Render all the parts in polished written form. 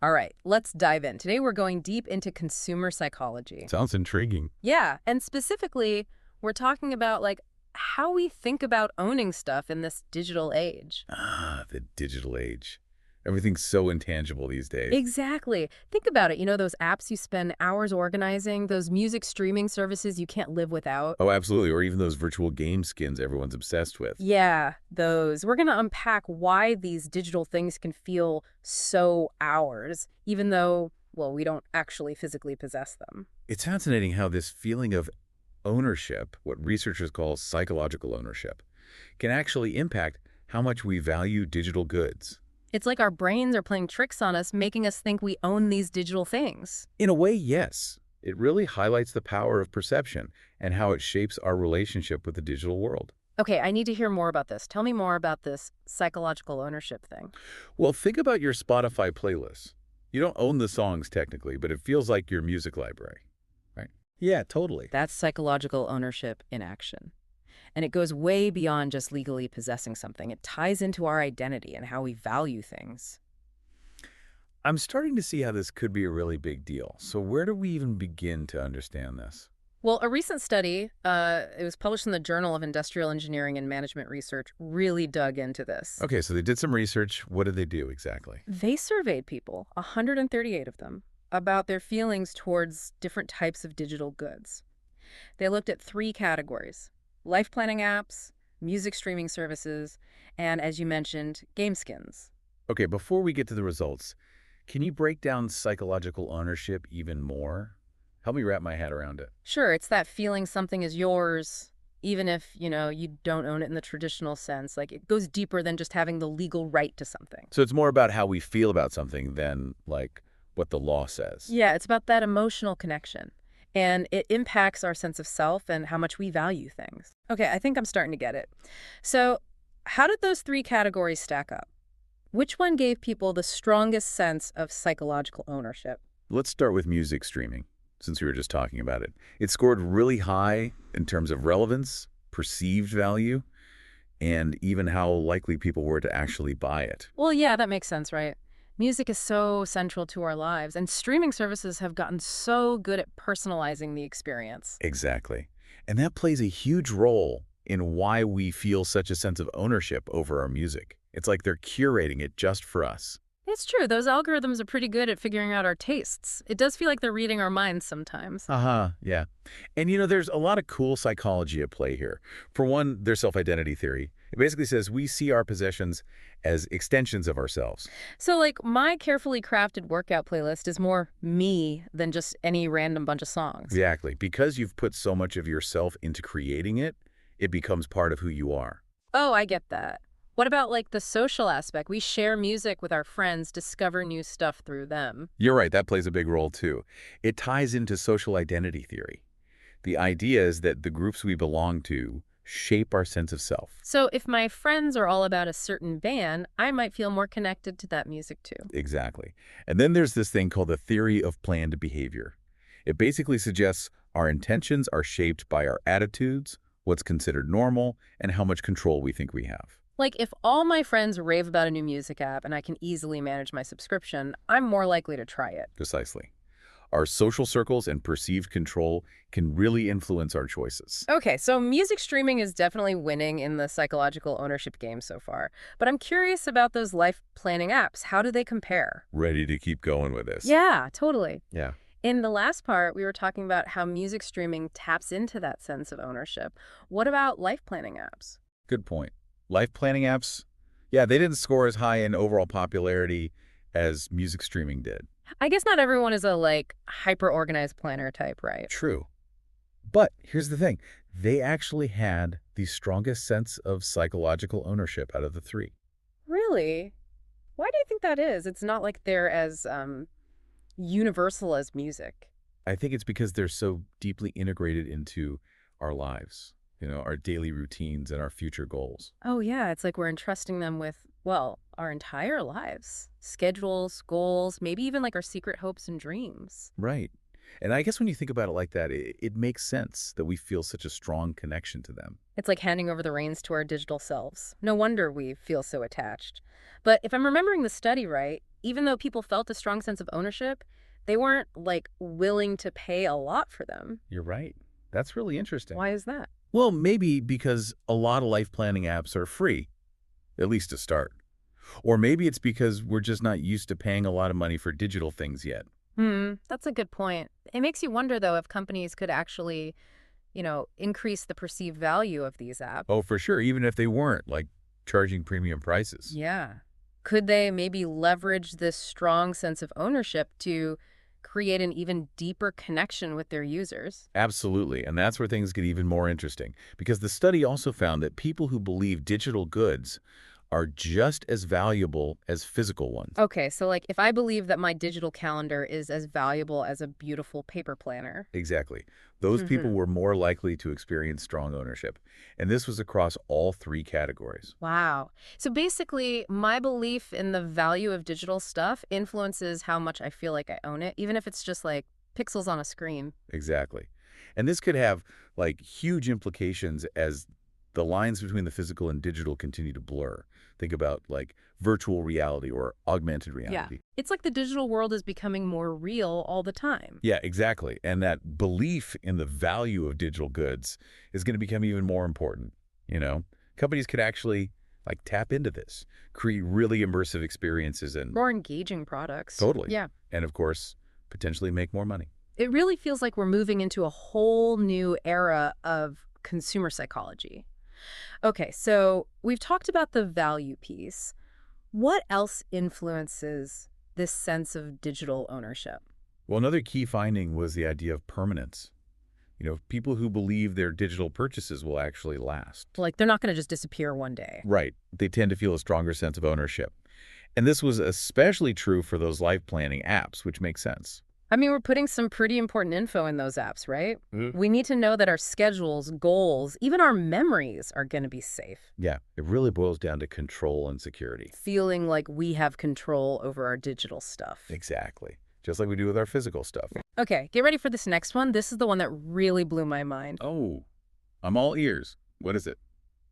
All right, let's dive in. Today we're going deep into consumer psychology. Sounds intriguing. Yeah, and specifically, we're talking about how we think about owning stuff in this digital age. Ah, the digital age. Everything's so intangible these days. Exactly. Think about it. You know, those apps you spend hours organizing, those music streaming services you can't live without. Oh, absolutely. Or even those virtual game skins everyone's obsessed with. Yeah, those. We're going to unpack why these digital things can feel so ours, even though, well, we don't actually physically possess them. It's fascinating how this feeling of ownership, what researchers call psychological ownership, can actually impact how much we value digital goods. It's like our brains are playing tricks on us, making us think we own these digital things. In a way, yes. It really highlights the power of perception and how it shapes our relationship with the digital world. Okay, I need to hear more about this. Tell me more about this psychological ownership thing. Well, think about your Spotify playlist. You don't own the songs technically, but it feels like your music library, right? Yeah, totally. That's psychological ownership in action. And it goes way beyond just legally possessing something. It ties into our identity and how we value things. I'm starting to see how this could be a really big deal. So where do we even begin to understand this? Well, a recent study, it was published in the Journal of Industrial Engineering and Management Research, really dug into this. Okay, so they did some research. What did they do exactly? They surveyed people, 138 of them, about their feelings towards different types of digital goods. They looked at 3 categories: life planning apps, music streaming services, and, as you mentioned, game skins. Okay, before we get to the results, can you break down psychological ownership even more? Help me wrap my head around it. Sure, it's that feeling something is yours, even if, you don't own it in the traditional sense. Like, it goes deeper than just having the legal right to something. So it's more about how we feel about something than, like, what the law says. Yeah, it's about that emotional connection. And it impacts our sense of self and how much we value things. Okay, I think I'm starting to get it. So, how did those 3 categories stack up? Which one gave people the strongest sense of psychological ownership? Let's start with music streaming, since we were just talking about it. It scored really high in terms of relevance, perceived value, and even how likely people were to actually buy it. Well, yeah, that makes sense, right? Music is so central to our lives, and streaming services have gotten so good at personalizing the experience. Exactly. And that plays a huge role in why we feel such a sense of ownership over our music. It's like they're curating it just for us. It's true, those algorithms are pretty good at figuring out our tastes. It does feel like they're reading our minds sometimes. Yeah. And there's a lot of cool psychology at play here. For one, their self-identity theory. It basically says we see our possessions as extensions of ourselves. So, my carefully crafted workout playlist is more me than just any random bunch of songs. Exactly. Because you've put so much of yourself into creating it, it becomes part of who you are. Oh, I get that. What about, the social aspect? We share music with our friends, discover new stuff through them. You're right, that plays a big role too. It ties into social identity theory. The idea is that the groups we belong to shape our sense of self. So if my friends are all about a certain band, I might feel more connected to that music too. Exactly. And then there's this thing called the theory of planned behavior. It basically suggests our intentions are shaped by our attitudes, what's considered normal, and how much control we think we have. Like, if all my friends rave about a new music app and I can easily manage my subscription, I'm more likely to try it. Precisely. Our social circles and perceived control can really influence our choices. Okay, so music streaming is definitely winning in the psychological ownership game so far. But I'm curious about those life planning apps. How do they compare? Ready to keep going with this? Yeah, totally. Yeah. In the last part, we were talking about how music streaming taps into that sense of ownership. What about life planning apps? Good point. Life planning apps, yeah, they didn't score as high in overall popularity as music streaming did. I guess not everyone is a, hyper-organized planner type, right? True. But here's the thing. They actually had the strongest sense of psychological ownership out of the 3. Really? Why do you think that is? It's not like they're as universal as music. I think it's because they're so deeply integrated into our lives, our daily routines and our future goals. Oh, yeah. It's like we're entrusting them with, well, our entire lives. Schedules, goals, maybe even our secret hopes and dreams. Right. And I guess when you think about it like that, it makes sense that we feel such a strong connection to them. It's like handing over the reins to our digital selves. No wonder we feel so attached. But if I'm remembering the study right, even though people felt a strong sense of ownership, they weren't, like, willing to pay a lot for them. You're right. That's really interesting. Why is that? Well, maybe because a lot of life planning apps are free, at least to start. Or maybe it's because we're just not used to paying a lot of money for digital things yet. That's a good point. It makes you wonder, though, if companies could actually, increase the perceived value of these apps. Oh, for sure, even if they weren't, like, charging premium prices. Yeah. Could they maybe leverage this strong sense of ownership to create an even deeper connection with their users? Absolutely, and that's where things get even more interesting, because the study also found that people who believe digital goods are just as valuable as physical ones. Okay, so like if I believe that my digital calendar is as valuable as a beautiful paper planner. Exactly. Those people Hmm. were more likely to experience strong ownership, and this was across all three categories. Wow. So basically, my belief in the value of digital stuff influences how much I feel like I own it, even if it's just like pixels on a screen. Exactly. And this could have, like, huge implications as the lines between the physical and digital continue to blur. Think about, like, virtual reality or augmented Yeah. reality. It's like the digital world is becoming more real all the time. Yeah, exactly. And that belief in the value of digital goods is going to become even more important, you know? Companies could actually, like, tap into this, create really immersive experiences and More engaging products. totally. Yeah. And of course, potentially make more money. It really feels like we're moving into a whole new era of consumer psychology. Okay, so we've talked about the value piece. What else influences this sense of digital ownership? Well, another key finding was the idea of permanence. People who believe their digital purchases will actually last. Like, they're not going to just disappear one day. Right. They tend to feel a stronger sense of ownership. And this was especially true for those life planning apps, which makes sense. I mean, we're putting some pretty important info in those apps, right? Mhm. We need to know that our schedules, goals, even our memories are going to be safe. Yeah, it really boils down to control and security. Feeling like we have control over our digital stuff. Exactly. Just like we do with our physical stuff. Okay, get ready for this next one. This is the one that really blew my mind. Oh, I'm all ears. What is it?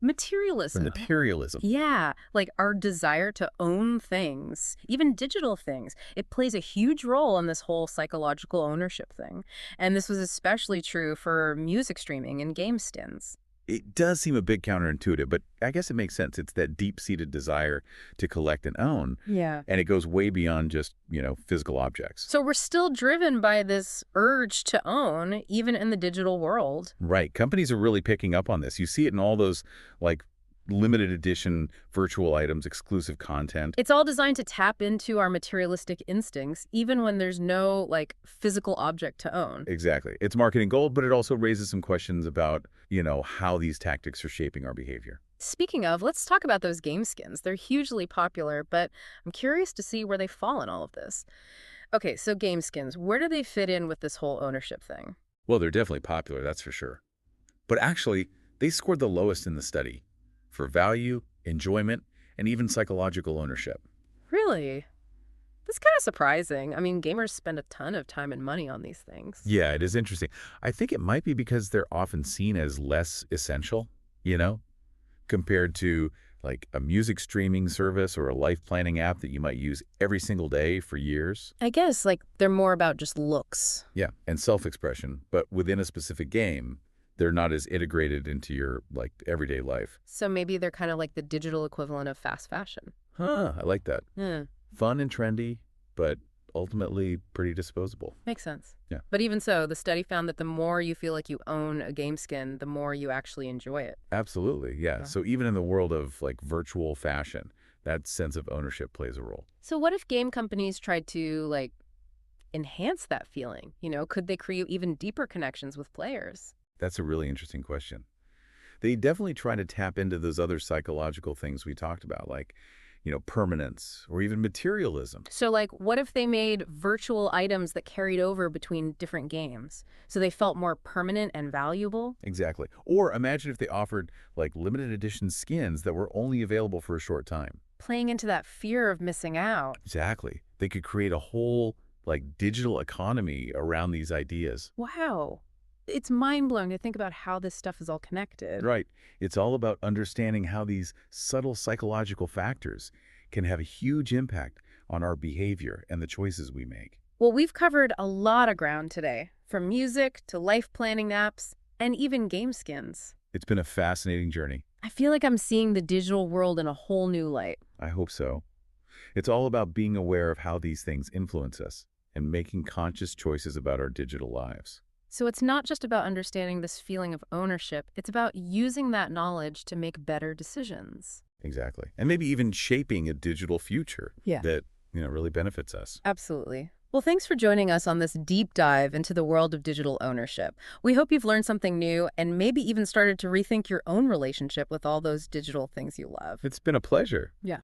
Materialism. Materialism. Yeah, like our desire to own things, even digital things. It plays a huge role in this whole psychological ownership thing. And this was especially true for music streaming and game skins. It does seem a bit counterintuitive, but I guess it makes sense. It's that deep-seated desire to collect and own, Yeah. and it goes way beyond just, physical objects. So we're still driven by this urge to own, even in the digital world. Right. Companies are really picking up on this. You see it in all those, like, limited edition virtual items, exclusive content. It's all designed to tap into our materialistic instincts, even when there's no, like, physical object to own. Exactly. It's marketing gold, but it also raises some questions about, how these tactics are shaping our behavior. Speaking of, let's talk about those game skins. They're hugely popular, but I'm curious to see where they fall in all of this. Okay, so game skins, where do they fit in with this whole ownership thing? Well, they're definitely popular, that's for sure. But actually, they scored the lowest in the study for value, enjoyment, and even psychological ownership. Really? That's kind of surprising. I mean, gamers spend a ton of time and money on these things. Yeah, it is interesting. I think it might be because they're often seen as less essential, you know, compared to, like, a music streaming service or a life planning app that you might use every single day for years. I guess, like, they're more about just looks. Yeah, and self-expression, but within a specific game, they're not as integrated into your, like, everyday life. So maybe they're kind of like the digital equivalent of fast fashion. Huh, I like that. Hmm, Fun and trendy, but ultimately pretty disposable. makes sense. Yeah. But even so, the study found that the more you feel like you own a game skin, the more you actually enjoy it. Absolutely, yeah. Yeah. So even in the world of, like, virtual fashion, that sense of ownership plays a role. So what if game companies tried to, like, enhance that feeling? Could they create even deeper connections with players? That's a really interesting question. They definitely try to tap into those other psychological things we talked about, like, permanence or even materialism. So, like, what if they made virtual items that carried over between different games, so they felt more permanent and valuable? Exactly. Or imagine if they offered, like, limited edition skins that were only available for a short time. Playing into that fear of missing out. Exactly. They could create a whole, like, digital economy around these ideas. Wow. It's mind-blowing to think about how this stuff is all connected. Right. It's all about understanding how these subtle psychological factors can have a huge impact on our behavior and the choices we make. Well, we've covered a lot of ground today, from music to life planning apps and even game skins. It's been a fascinating journey. I feel like I'm seeing the digital world in a whole new light. I hope so. It's all about being aware of how these things influence us and making conscious choices about our digital lives. So it's not just about understanding this feeling of ownership, it's about using that knowledge to make better decisions. Exactly. And maybe even shaping a digital future Yeah. that, really benefits us. Absolutely. Well, thanks for joining us on this deep dive into the world of digital ownership. We hope you've learned something new and maybe even started to rethink your own relationship with all those digital things you love. It's been a pleasure. Yeah.